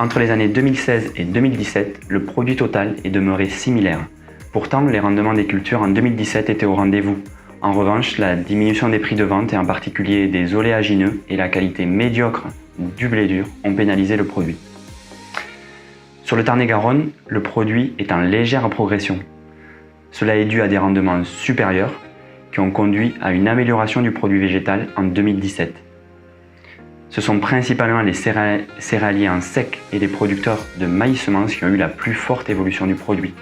Entre les années 2016 et 2017, le produit total est demeuré similaire. Pourtant, les rendements des cultures en 2017 étaient au rendez-vous. En revanche, la diminution des prix de vente, et en particulier des oléagineux, et la qualité médiocre du blé dur ont pénalisé le produit. Sur le Tarn-et-Garonne, le produit est en légère progression. Cela est dû à des rendements supérieurs qui ont conduit à une amélioration du produit végétal en 2017. Ce sont principalement les céréaliers en sec et les producteurs de maïs semences qui ont eu la plus forte évolution du produit.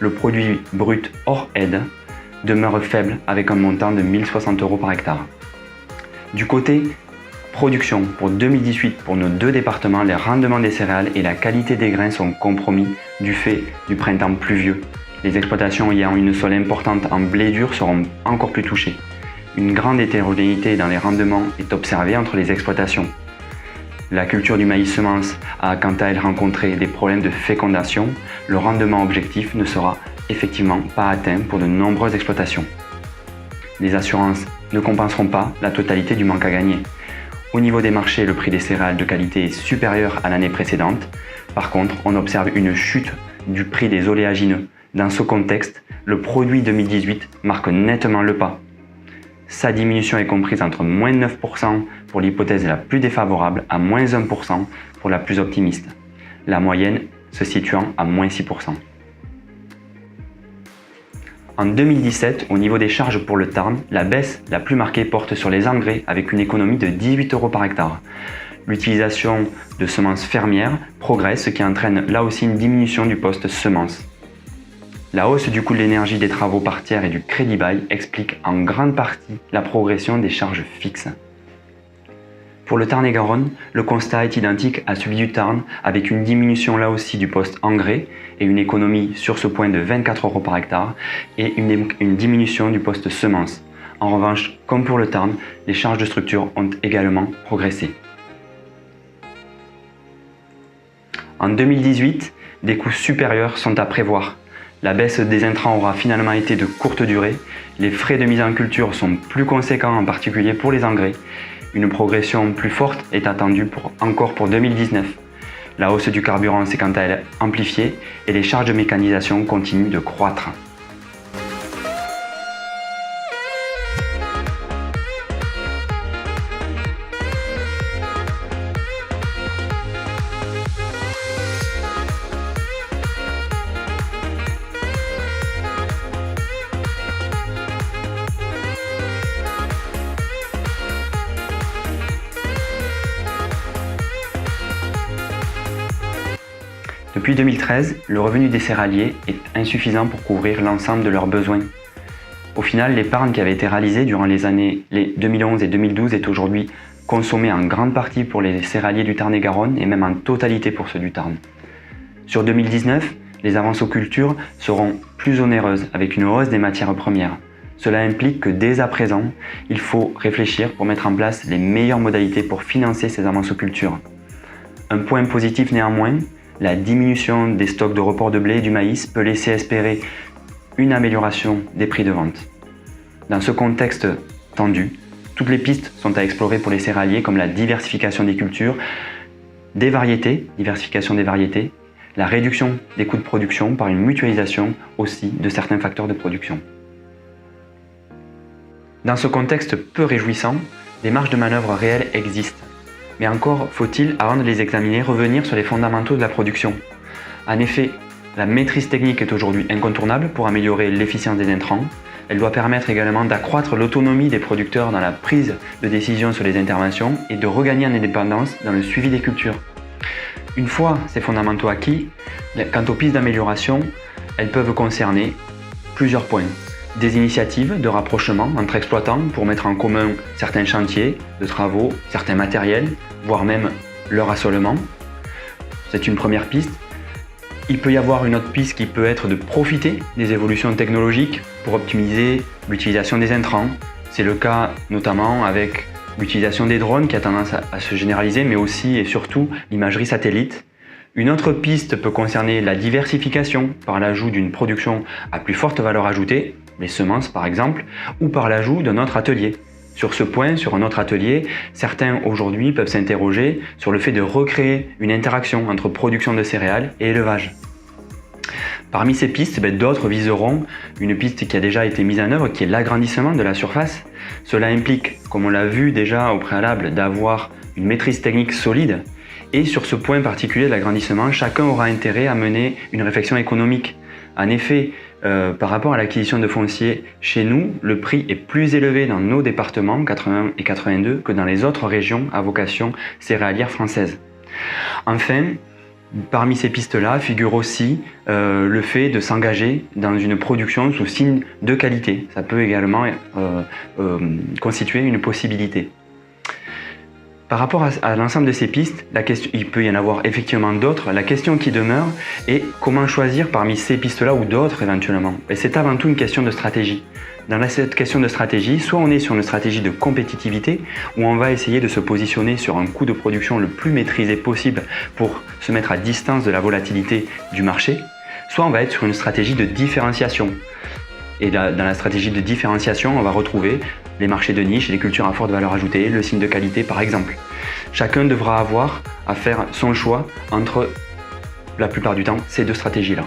Le produit brut hors aide demeure faible avec un montant de 1 060 € par hectare. Du côté production, pour 2018, pour nos deux départements, les rendements des céréales et la qualité des grains sont compromis du fait du printemps pluvieux. Les exploitations ayant une sol importante en blé dur seront encore plus touchées. Une grande hétérogénéité dans les rendements est observée entre les exploitations. La culture du maïs semence a quant à elle rencontré des problèmes de fécondation. Le rendement objectif ne sera effectivement pas atteint pour de nombreuses exploitations. Les assurances ne compenseront pas la totalité du manque à gagner. Au niveau des marchés, le prix des céréales de qualité est supérieur à l'année précédente. Par contre, on observe une chute du prix des oléagineux. Dans ce contexte, le produit 2018 marque nettement le pas. Sa diminution est comprise entre moins 9% pour l'hypothèse la plus défavorable à moins 1% pour la plus optimiste, la moyenne se situant à moins 6%. En 2017, au niveau des charges pour le Tarn, la baisse la plus marquée porte sur les engrais avec une économie de 18 € par hectare. L'utilisation de semences fermières progresse, ce qui entraîne là aussi une diminution du poste semences. La hausse du coût de l'énergie, des travaux par tiers et du crédit bail explique en grande partie la progression des charges fixes. Pour le Tarn-et-Garonne, le constat est identique à celui du Tarn, avec une diminution là aussi du poste engrais et une économie sur ce point de 24 € par hectare et une diminution du poste semences. En revanche, comme pour le Tarn, les charges de structure ont également progressé. En 2018, des coûts supérieurs sont à prévoir. La baisse des intrants aura finalement été de courte durée. Les frais de mise en culture sont plus conséquents, en particulier pour les engrais. Une progression plus forte est attendue encore pour 2019. La hausse du carburant s'est quant à elle amplifiée et les charges de mécanisation continuent de croître. Depuis 2013, le revenu des céréaliers est insuffisant pour couvrir l'ensemble de leurs besoins. Au final, l'épargne qui avait été réalisée durant les années 2011 et 2012 est aujourd'hui consommée en grande partie pour les céréaliers du Tarn-et-Garonne et même en totalité pour ceux du Tarn. Sur 2019, les avances aux cultures seront plus onéreuses avec une hausse des matières premières. Cela implique que dès à présent, il faut réfléchir pour mettre en place les meilleures modalités pour financer ces avances aux cultures. Un point positif néanmoins, la diminution des stocks de report de blé et du maïs peut laisser espérer une amélioration des prix de vente. Dans ce contexte tendu, toutes les pistes sont à explorer pour les céréaliers comme la diversification des cultures, diversification des variétés, la réduction des coûts de production par une mutualisation aussi de certains facteurs de production. Dans ce contexte peu réjouissant, des marges de manœuvre réelles existent. Mais encore faut-il, avant de les examiner, revenir sur les fondamentaux de la production. En effet, la maîtrise technique est aujourd'hui incontournable pour améliorer l'efficience des intrants. Elle doit permettre également d'accroître l'autonomie des producteurs dans la prise de décision sur les interventions et de regagner en indépendance dans le suivi des cultures. Une fois ces fondamentaux acquis, quant aux pistes d'amélioration, elles peuvent concerner plusieurs points. Des initiatives de rapprochement entre exploitants pour mettre en commun certains chantiers de travaux, certains matériels, voire même leur assolement. C'est une première piste. Il peut y avoir une autre piste qui peut être de profiter des évolutions technologiques pour optimiser l'utilisation des intrants. C'est le cas notamment avec l'utilisation des drones qui a tendance à se généraliser, mais aussi et surtout l'imagerie satellite. Une autre piste peut concerner la diversification par l'ajout d'une production à plus forte valeur ajoutée, les semences par exemple, ou par l'ajout d'un autre atelier. Sur ce point, sur un autre atelier, certains aujourd'hui peuvent s'interroger sur le fait de recréer une interaction entre production de céréales et élevage. Parmi ces pistes, d'autres viseront une piste qui a déjà été mise en œuvre, qui est l'agrandissement de la surface. Cela implique, comme on l'a vu déjà au préalable, d'avoir une maîtrise technique solide. Et sur ce point particulier de l'agrandissement, chacun aura intérêt à mener une réflexion économique. En effet, par rapport à l'acquisition de foncier, chez nous, le prix est plus élevé dans nos départements 81 et 82 que dans les autres régions à vocation céréalière française. Enfin, parmi ces pistes-là figure aussi le fait de s'engager dans une production sous signe de qualité. Ça peut également constituer une possibilité. Par rapport à l'ensemble de ces pistes, il peut y en avoir effectivement d'autres. La question qui demeure est comment choisir parmi ces pistes-là ou d'autres éventuellement. Et c'est avant tout une question de stratégie. Dans cette question de stratégie, soit on est sur une stratégie de compétitivité, où on va essayer de se positionner sur un coût de production le plus maîtrisé possible pour se mettre à distance de la volatilité du marché, soit on va être sur une stratégie de différenciation. Et dans la stratégie de différenciation, on va retrouver les marchés de niche et les cultures à forte valeur ajoutée, le signe de qualité par exemple. Chacun devra avoir à faire son choix entre, la plupart du temps, ces deux stratégies-là.